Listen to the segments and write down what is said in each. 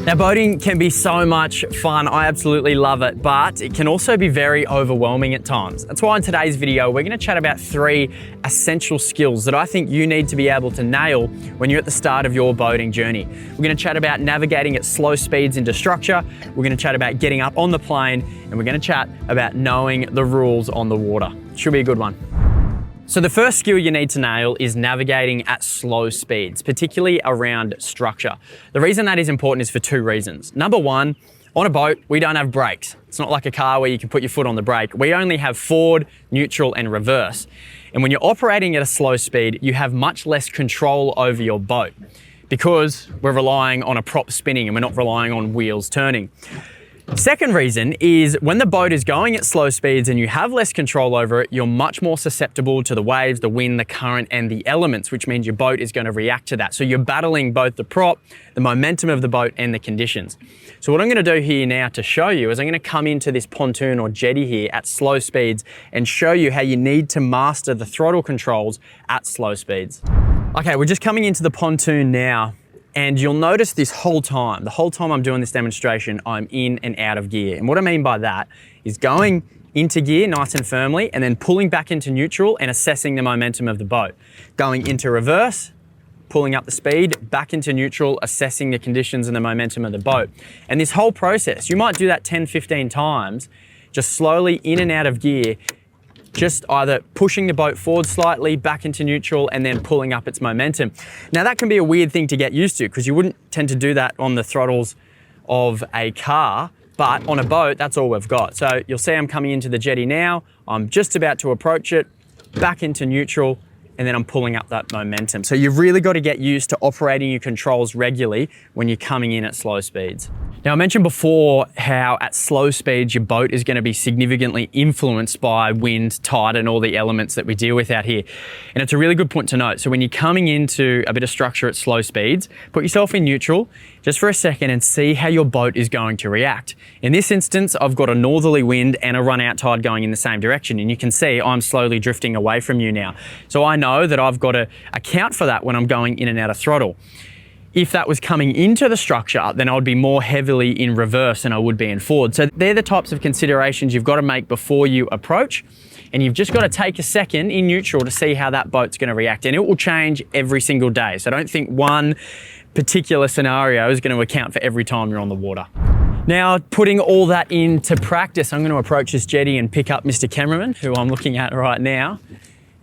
Now, boating can be so much fun. I absolutely love it, but it can also be very overwhelming at times. That's why in today's video, we're going to chat about 3 essential skills that I think you need to be able to nail when you're at the start of your boating journey. We're going to chat about navigating at slow speeds into structure. We're going to chat about getting up on the plane, and we're going to chat about knowing the rules on the water. Should be a good one. So the first skill you need to nail is navigating at slow speeds, particularly around structure. The reason that is important is for 2 reasons. Number 1, on a boat, we don't have brakes. It's not like a car where you can put your foot on the brake. We only have forward, neutral, and reverse. And when you're operating at a slow speed, you have much less control over your boat because we're relying on a prop spinning and we're not relying on wheels turning. Second reason is when the boat is going at slow speeds and you have less control over it, you're much more susceptible to the waves, the wind, the current, and the elements, which means your boat is going to react to that. So you're battling both the prop, the momentum of the boat, and the conditions. So what I'm going to do here now to show you is I'm going to come into this pontoon or jetty here at slow speeds and show you how you need to master the throttle controls at slow speeds. Okay, we're just coming into the pontoon now. And you'll notice the whole time I'm doing this demonstration, I'm in and out of gear. And what I mean by that is going into gear nice and firmly and then pulling back into neutral and assessing the momentum of the boat. Going into reverse, pulling up the speed, back into neutral, assessing the conditions and the momentum of the boat. And this whole process, you might do that 10, 15 times, just slowly in and out of gear, just either pushing the boat forward slightly, back into neutral, and then pulling up its momentum. Now that can be a weird thing to get used to because you wouldn't tend to do that on the throttles of a car, but on a boat, that's all we've got. So you'll see I'm coming into the jetty now. I'm just about to approach it, back into neutral, and then I'm pulling up that momentum. So you've really got to get used to operating your controls regularly when you're coming in at slow speeds. Now, I mentioned before how at slow speeds, your boat is going to be significantly influenced by wind, tide, and all the elements that we deal with out here. And it's a really good point to note. So when you're coming into a bit of structure at slow speeds, put yourself in neutral just for a second and see how your boat is going to react. In this instance, I've got a northerly wind and a run out tide going in the same direction. And you can see I'm slowly drifting away from you now. So I know that I've got to account for that when I'm going in and out of throttle. If that was coming into the structure, then I would be more heavily in reverse than I would be in forward. So they're the types of considerations you've got to make before you approach. And you've just got to take a second in neutral to see how that boat's going to react. And it will change every single day. So don't think one particular scenario is going to account for every time you're on the water. Now, putting all that into practice, I'm going to approach this jetty and pick up Mr. Cameraman, who I'm looking at right now.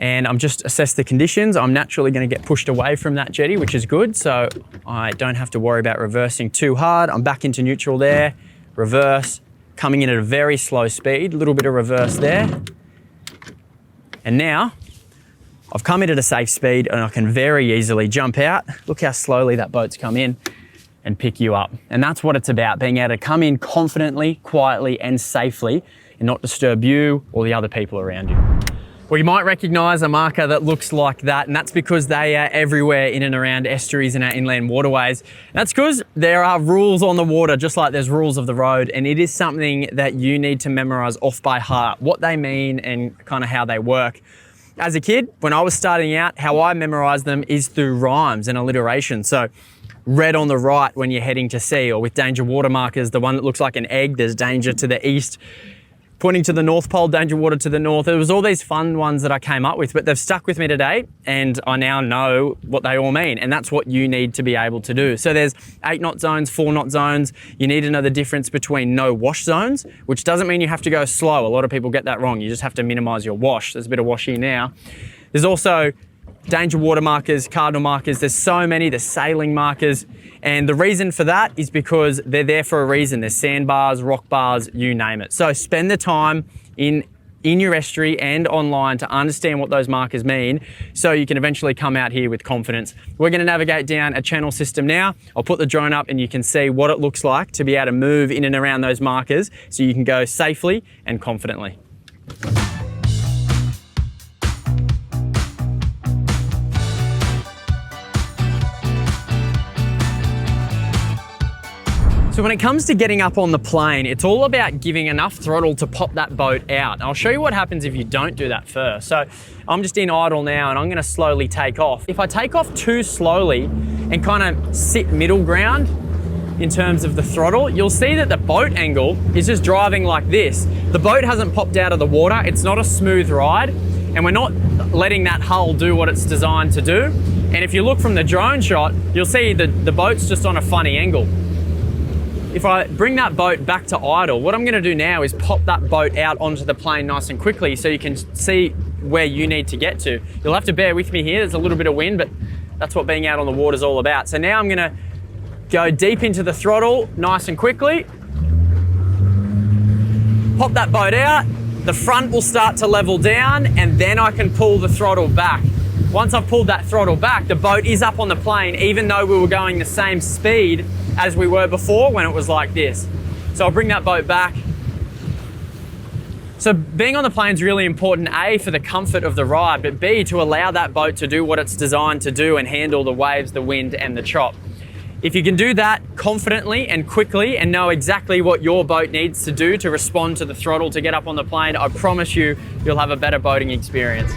And I'm just assess the conditions. I'm naturally going to get pushed away from that jetty, which is good. So I don't have to worry about reversing too hard. I'm back into neutral there, reverse, coming in at a very slow speed, a little bit of reverse there. And now I've come in at a safe speed and I can very easily jump out. Look how slowly that boat's come in and pick you up. And that's what it's about, being able to come in confidently, quietly, and safely and not disturb you or the other people around you. Well, you might recognise a marker that looks like that, and that's because they are everywhere in and around estuaries and our inland waterways. That's because there are rules on the water, just like there's rules of the road, and it is something that you need to memorise off by heart, what they mean and kind of how they work. As a kid, when I was starting out, how I memorised them is through rhymes and alliteration. So red on the right when you're heading to sea, or with danger water markers, the one that looks like an egg, there's danger to the east. Pointing to the North Pole, danger water to the north. It was all these fun ones that I came up with, but they've stuck with me today and I now know what they all mean. And that's what you need to be able to do. So there's 8 knot zones, 4 knot zones. You need to know the difference between no wash zones, which doesn't mean you have to go slow. A lot of people get that wrong. You just have to minimize your wash. There's a bit of wash here now. There's also danger water markers, cardinal markers. There's so many, there's sailing markers. And the reason for that is because they're there for a reason. There's sandbars, rock bars, you name it. So spend the time in your estuary and online to understand what those markers mean so you can eventually come out here with confidence. We're going to navigate down a channel system now. I'll put the drone up and you can see what it looks like to be able to move in and around those markers so you can go safely and confidently. So when it comes to getting up on the plane, it's all about giving enough throttle to pop that boat out. And I'll show you what happens if you don't do that first. So I'm just in idle now and I'm gonna slowly take off. If I take off too slowly and kind of sit middle ground, in terms of the throttle, you'll see that the boat angle is just driving like this. The boat hasn't popped out of the water. It's not a smooth ride, and we're not letting that hull do what it's designed to do. And if you look from the drone shot, you'll see that the boat's just on a funny angle. If I bring that boat back to idle, what I'm gonna do now is pop that boat out onto the plane nice and quickly so you can see where you need to get to. You'll have to bear with me here. There's a little bit of wind, but that's what being out on the water is all about. So now I'm gonna go deep into the throttle nice and quickly. Pop that boat out. The front will start to level down, and then I can pull the throttle back. Once I've pulled that throttle back, the boat is up on the plane, even though we were going the same speed as we were before when it was like this. So I'll bring that boat back. So being on the plane is really important, A, for the comfort of the ride, but B, to allow that boat to do what it's designed to do and handle the waves, the wind, and the chop. If you can do that confidently and quickly and know exactly what your boat needs to do to respond to the throttle to get up on the plane, I promise you, you'll have a better boating experience.